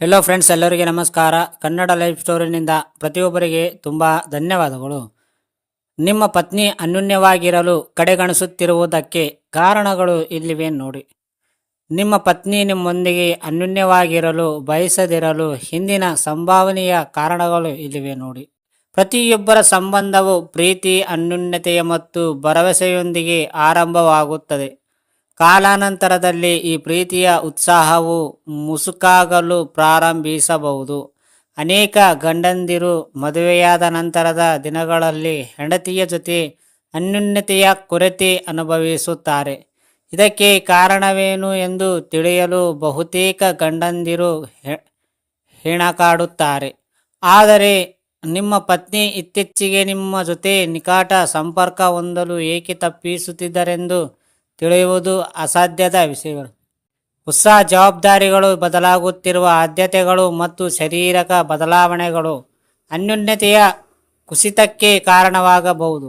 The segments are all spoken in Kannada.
ಹೆಲೋ ಫ್ರೆಂಡ್ಸ್, ಎಲ್ಲರಿಗೆ ನಮಸ್ಕಾರ. ಕನ್ನಡ ಲೈಫ್ ಸ್ಟೋರಿನಿಂದ ಪ್ರತಿಯೊಬ್ಬರಿಗೆ ತುಂಬ ಧನ್ಯವಾದಗಳು. ನಿಮ್ಮ ಪತ್ನಿ ಅನ್ಯೋನ್ಯವಾಗಿರಲು ಕಡೆಗಣಿಸುತ್ತಿರುವುದಕ್ಕೆ ಕಾರಣಗಳು ಇಲ್ಲಿವೆ ನೋಡಿ. ನಿಮ್ಮ ಪತ್ನಿ ನಿಮ್ಮೊಂದಿಗೆ ಅನ್ಯೋನ್ಯವಾಗಿರಲು ಬಯಸದಿರಲು ಹಿಂದಿನ ಸಂಭಾವನೆಯ ಕಾರಣಗಳು ಇಲ್ಲಿವೆ ನೋಡಿ. ಪ್ರತಿಯೊಬ್ಬರ ಸಂಬಂಧವು ಪ್ರೀತಿ, ಅನ್ಯೋನ್ಯತೆಯ ಮತ್ತು ಭರವಸೆಯೊಂದಿಗೆ ಆರಂಭವಾಗುತ್ತದೆ. ಕಾಲಾನಂತರದಲ್ಲಿ ಈ ಪ್ರೀತಿಯ ಉತ್ಸಾಹವು ಮುಸುಕಾಗಲು ಪ್ರಾರಂಭಿಸಬಹುದು. ಅನೇಕ ಗಂಡಂದಿರು ಮದುವೆಯಾದ ನಂತರದ ದಿನಗಳಲ್ಲಿ ಹೆಂಡತಿಯ ಜೊತೆ ಅನ್ಯೋನ್ಯತೆಯ ಕೊರತೆ ಅನುಭವಿಸುತ್ತಾರೆ. ಇದಕ್ಕೆ ಕಾರಣವೇನು ಎಂದು ತಿಳಿಯಲು ಬಹುತೇಕ ಗಂಡಂದಿರು ಹೆಣಕಾಡುತ್ತಾರೆ. ಆದರೆ ನಿಮ್ಮ ಪತ್ನಿ ಇತ್ತೀಚೆಗೆ ನಿಮ್ಮ ಜೊತೆ ನಿಕಟ ಸಂಪರ್ಕ ಹೊಂದಲು ಏಕೆ ತಪ್ಪಿಸುತ್ತಿದ್ದಾರೆಂದು ತಿಳಿಯುವುದು ಅಸಾಧ್ಯದ ವಿಷಯಗಳು. ಹೊಸ ಜವಾಬ್ದಾರಿಗಳು, ಬದಲಾಗುತ್ತಿರುವ ಆದ್ಯತೆಗಳು ಮತ್ತು ಶಾರೀರಿಕ ಬದಲಾವಣೆಗಳು ಅನ್ಯೋನ್ಯತೆಯ ಕುಸಿತಕ್ಕೆ ಕಾರಣವಾಗಬಹುದು.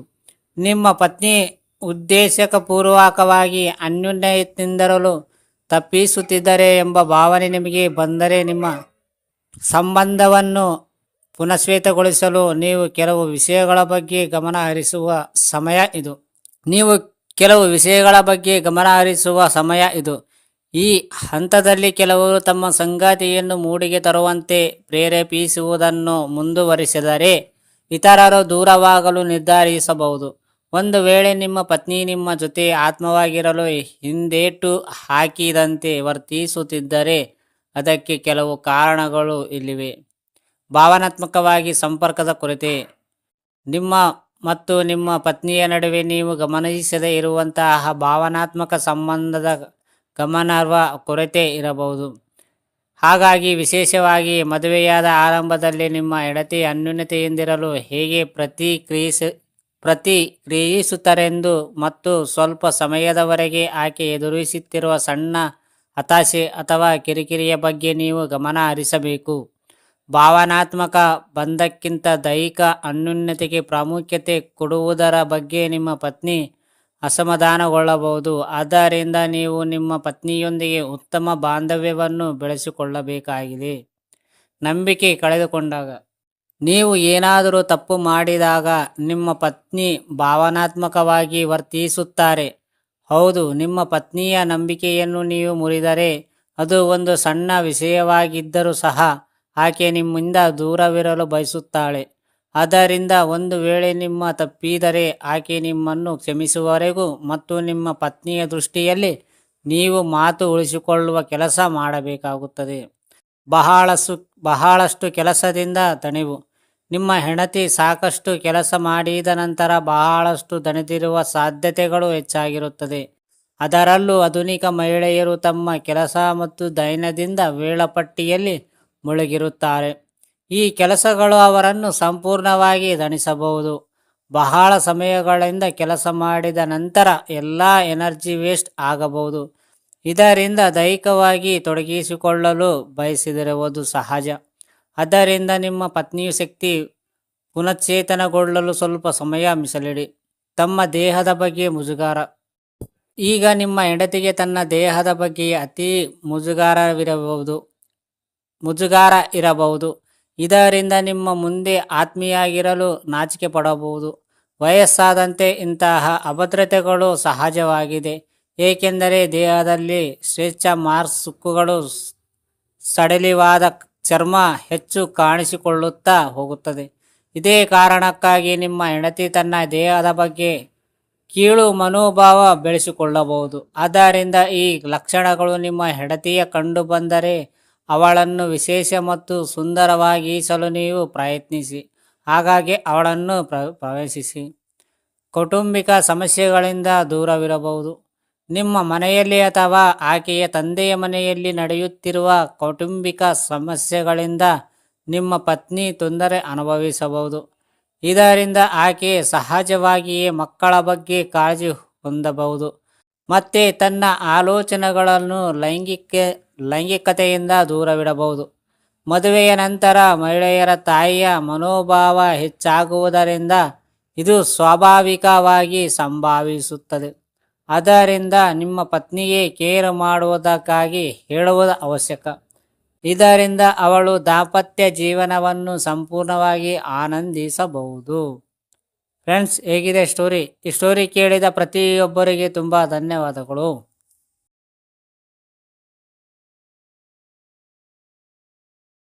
ನಿಮ್ಮ ಪತ್ನಿ ಉದ್ದೇಶಪೂರ್ವಕವಾಗಿ ಅನ್ಯೋನ್ಯತೆಯಿಂದಿರಲು ತಪ್ಪಿಸುತ್ತಿದ್ದಾರೆ ಎಂಬ ಭಾವನೆ ನಿಮಗೆ ಬಂದರೆ, ನಿಮ್ಮ ಸಂಬಂಧವನ್ನು ಪುನಶ್ಚೇತನಗೊಳಿಸಲು ನೀವು ಕೆಲವು ವಿಷಯಗಳ ಬಗ್ಗೆ ಗಮನ ಹರಿಸುವ ಸಮಯ ಇದು. ಈ ಹಂತದಲ್ಲಿ ಕೆಲವರು ತಮ್ಮ ಸಂಗಾತಿಯನ್ನು ಮೂಡಿಗೆ ತರುವಂತೆ ಪ್ರೇರೇಪಿಸುವುದನ್ನು ಮುಂದುವರಿಸಿದರೆ, ಇತರರು ದೂರವಾಗಲು ನಿರ್ಧರಿಸಬಹುದು. ಒಂದು ವೇಳೆ ನಿಮ್ಮ ಪತ್ನಿ ನಿಮ್ಮ ಜೊತೆ ಆತ್ಮವಾಗಿರಲು ಹಿಂದೇಟು ಹಾಕಿದಂತೆ ವರ್ತಿಸುತ್ತಿದ್ದರೆ, ಅದಕ್ಕೆ ಕೆಲವು ಕಾರಣಗಳು ಇಲ್ಲಿವೆ. ಭಾವನಾತ್ಮಕವಾಗಿ ಸಂಪರ್ಕದ ಕೊರತೆ. ನಿಮ್ಮ ಮತ್ತು ನಿಮ್ಮ ಪತ್ನಿಯ ನಡುವೆ ನೀವು ಗಮನಿಸದೇ ಇರುವಂತಹ ಭಾವನಾತ್ಮಕ ಸಂಬಂಧದ ಗಮನಾರ್ಹ ಕೊರತೆ ಇರಬಹುದು. ಹಾಗಾಗಿ ವಿಶೇಷವಾಗಿ ಮದುವೆಯಾದ ಆರಂಭದಲ್ಲಿ ನಿಮ್ಮ ಹೆಂಡತಿ ಅನ್ಯೋನ್ಯತೆಯಿಂದಿರಲು ಹೇಗೆ ಪ್ರತಿಕ್ರಿಯಿಸುತ್ತಾರೆಂದು ಮತ್ತು ಸ್ವಲ್ಪ ಸಮಯದವರೆಗೆ ಆಕೆ ಎದುರಿಸುತ್ತಿರುವ ಸಣ್ಣ ಹತಾಶೆ ಅಥವಾ ಕಿರಿಕಿರಿಯ ಬಗ್ಗೆ ನೀವು ಗಮನ ಹರಿಸಬೇಕು. ಭಾವನಾತ್ಮಕ ಬಂಧಕ್ಕಿಂತ ದೈಹಿಕ ಅನ್ಯೋನ್ಯತೆಗೆ ಪ್ರಾಮುಖ್ಯತೆ ಕೊಡುವುದರ ಬಗ್ಗೆ ನಿಮ್ಮ ಪತ್ನಿ ಅಸಮಾಧಾನಗೊಳ್ಳಬಹುದು. ಆದ್ದರಿಂದ ನೀವು ನಿಮ್ಮ ಪತ್ನಿಯೊಂದಿಗೆ ಉತ್ತಮ ಬಾಂಧವ್ಯವನ್ನು ಬೆಳೆಸಿಕೊಳ್ಳಬೇಕಾಗಿದೆ. ನಂಬಿಕೆ ಕಳೆದುಕೊಂಡಾಗ. ನೀವು ಏನಾದರೂ ತಪ್ಪು ಮಾಡಿದಾಗ ನಿಮ್ಮ ಪತ್ನಿ ಭಾವನಾತ್ಮಕವಾಗಿ ವರ್ತಿಸುತ್ತಾರೆ. ಹೌದು, ನಿಮ್ಮ ಪತ್ನಿಯ ನಂಬಿಕೆಯನ್ನು ನೀವು ಮುರಿದರೆ, ಅದು ಒಂದು ಸಣ್ಣ ವಿಷಯವಾಗಿದ್ದರೂ ಸಹ, ಆಕೆ ನಿಮ್ಮಿಂದ ದೂರವಿರಲು ಬಯಸುತ್ತಾಳೆ. ಆದ್ದರಿಂದ ಒಂದು ವೇಳೆ ನಿಮ್ಮ ತಪ್ಪಿದರೆ ಆಕೆ ನಿಮ್ಮನ್ನು ಕ್ಷಮಿಸುವವರೆಗೂ ಮತ್ತು ನಿಮ್ಮ ಪತ್ನಿಯ ದೃಷ್ಟಿಯಲ್ಲಿ ನೀವು ಮಾತು ಉಳಿಸಿಕೊಳ್ಳುವ ಕೆಲಸ ಮಾಡಬೇಕಾಗುತ್ತದೆ. ಬಹಳಷ್ಟು ಕೆಲಸದಿಂದ ದಣಿವು. ನಿಮ್ಮ ಹೆಂಡತಿ ಸಾಕಷ್ಟು ಕೆಲಸ ಮಾಡಿದ ನಂತರ ಬಹಳಷ್ಟು ದಣಿದಿರುವ ಸಾಧ್ಯತೆಗಳು ಹೆಚ್ಚಾಗಿರುತ್ತದೆ. ಅದರಲ್ಲೂ ಆಧುನಿಕ ಮಹಿಳೆಯರು ತಮ್ಮ ಕೆಲಸ ಮತ್ತು ದೈನಂದಿನ ವೇಳಾಪಟ್ಟಿಯಲ್ಲಿ ಮುಳುಗಿರುತ್ತಾರೆ. ಈ ಕೆಲಸಗಳು ಅವರನ್ನು ಸಂಪೂರ್ಣವಾಗಿ ದಣಿಸಬಹುದು. ಬಹಳ ಸಮಯಗಳಿಂದ ಕೆಲಸ ಮಾಡಿದ ನಂತರ ಎಲ್ಲ ಎನರ್ಜಿ ವೇಸ್ಟ್ ಆಗಬಹುದು. ಇದರಿಂದ ದೈಹಿಕವಾಗಿ ತೊಡಗಿಸಿಕೊಳ್ಳಲು ಬಯಸದಿರುವುದು ಸಹಜ. ಆದ್ದರಿಂದ ನಿಮ್ಮ ಪತ್ನಿಯ ಶಕ್ತಿ ಪುನಶ್ಚೇತನಗೊಳ್ಳಲು ಸ್ವಲ್ಪ ಸಮಯ ಮೀಸಲಿಡಿ. ತಮ್ಮ ದೇಹದ ಬಗ್ಗೆ ಮುಜುಗರ. ಈಗ ನಿಮ್ಮ ಹೆಂಡತಿಗೆ ತನ್ನ ದೇಹದ ಬಗ್ಗೆ ಅತಿ ಮುಜುಗರ ಇರಬಹುದು. ಇದರಿಂದ ನಿಮ್ಮ ಮುಂದೆ ಆತ್ಮೀಯಾಗಿರಲು ನಾಚಿಕೆ ಪಡಬಹುದು. ವಯಸ್ಸಾದಂತೆ ಇಂತಹ ಅಭದ್ರತೆಗಳು ಸಹಜವಾಗಿದೆ, ಏಕೆಂದರೆ ದೇಹದಲ್ಲಿ ಸ್ಟ್ರೆಚ್ ಮಾರ್ಕ್ಸ್, ಸುಕ್ಕುಗಳು, ಸಡಿಲವಾದ ಚರ್ಮ ಹೆಚ್ಚು ಕಾಣಿಸಿಕೊಳ್ಳುತ್ತಾ ಹೋಗುತ್ತದೆ. ಇದೇ ಕಾರಣಕ್ಕಾಗಿ ನಿಮ್ಮ ಹೆಂಡತಿ ತನ್ನ ದೇಹದ ಬಗ್ಗೆ ಕೀಳು ಮನೋಭಾವ ಬೆಳೆಸಿಕೊಳ್ಳಬಹುದು. ಆದ್ದರಿಂದ ಈ ಲಕ್ಷಣಗಳು ನಿಮ್ಮ ಹೆಂಡತಿಯ ಕಂಡು ಬಂದರೆ ಅವಳನ್ನು ವಿಶೇಷ ಮತ್ತು ಸುಂದರವಾಗಿಸಲು ನೀವು ಪ್ರಯತ್ನಿಸಿ. ಹಾಗಾಗಿ ಅವಳನ್ನು ಪ್ರವೇಶಿಸಿ. ಕೌಟುಂಬಿಕ ಸಮಸ್ಯೆಗಳಿಂದ ದೂರವಿರಬಹುದು. ನಿಮ್ಮ ಮನೆಯಲ್ಲಿ ಅಥವಾ ಆಕೆಯ ತಂದೆಯ ಮನೆಯಲ್ಲಿ ನಡೆಯುತ್ತಿರುವ ಕೌಟುಂಬಿಕ ಸಮಸ್ಯೆಗಳಿಂದ ನಿಮ್ಮ ಪತ್ನಿ ತೊಂದರೆ ಅನುಭವಿಸಬಹುದು. ಇದರಿಂದ ಆಕೆ ಸಹಜವಾಗಿಯೇ ಮಕ್ಕಳ ಬಗ್ಗೆ ಕಾಳಜಿ ಹೊಂದಬಹುದು ಮತ್ತು ತನ್ನ ಆಲೋಚನೆಗಳನ್ನು ಲೈಂಗಿಕತೆಯಿಂದ ದೂರವಿಡಬಹುದು. ಮದುವೆಯ ನಂತರ ಮಹಿಳೆಯರ ತಾಯಿಯ ಮನೋಭಾವ ಹೆಚ್ಚಾಗುವುದರಿಂದ ಇದು ಸ್ವಾಭಾವಿಕವಾಗಿ ಸಂಭವಿಸುತ್ತದೆ. ಆದ್ದರಿಂದ ನಿಮ್ಮ ಪತ್ನಿಗೆ ಕೇರ್ ಮಾಡುವುದಕ್ಕಾಗಿ ಹೇಳುವುದು ಅವಶ್ಯಕ. ಇದರಿಂದ ಅವಳು ದಾಂಪತ್ಯ ಜೀವನವನ್ನು ಸಂಪೂರ್ಣವಾಗಿ ಆನಂದಿಸಬಹುದು. ಫ್ರೆಂಡ್ಸ್, ಹೇಗಿದೆ ಸ್ಟೋರಿ? ಈ ಸ್ಟೋರಿ ಕೇಳಿದ ಪ್ರತಿಯೊಬ್ಬರಿಗೆ ತುಂಬ ಧನ್ಯವಾದಗಳು.